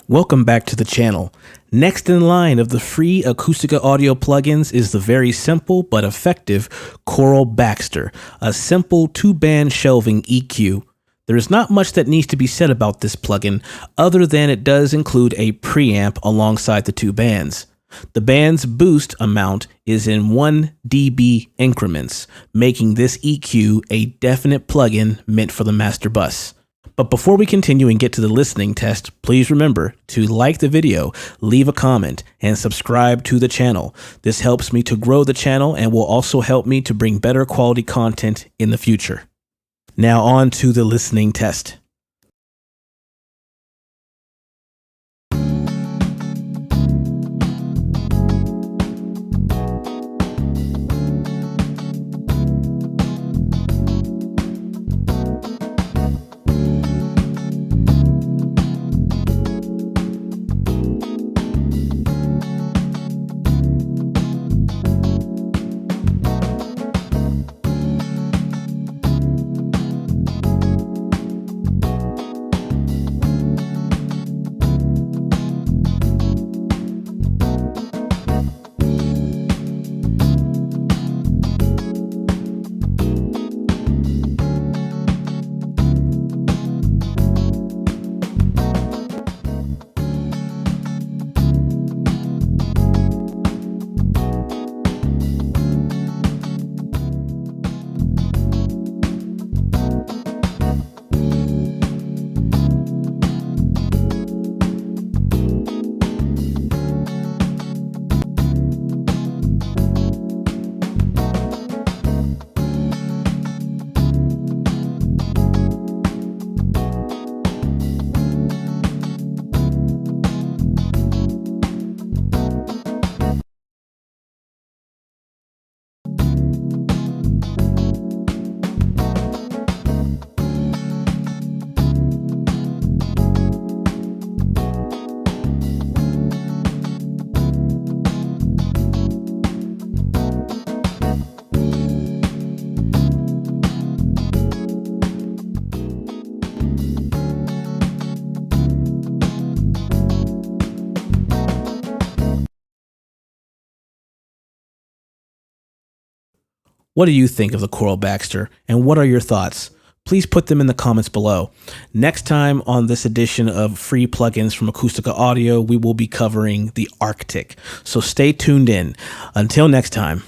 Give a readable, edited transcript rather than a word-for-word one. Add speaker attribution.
Speaker 1: Welcome back to the channel. Next in line of the free Acustica audio plugins is the very simple but effective Coral Baxter, a simple 2-band shelving EQ. There is not much that needs to be said about this plugin other than it does include a preamp alongside the 2 bands. The band's boost amount is in 1 dB increments, making this EQ a definite plugin meant for the master bus. But before we continue and get to the listening test, please remember to like the video, leave a comment, and subscribe to the channel. This helps me to grow the channel and will also help me to bring better quality content in the future. Now on to the listening test. What do you think of the Coral Baxter, and what are your thoughts? Please put them in the comments below. Next time on this edition of free plugins from Acustica Audio, we will be covering the Arctic. So stay tuned in. Until next time.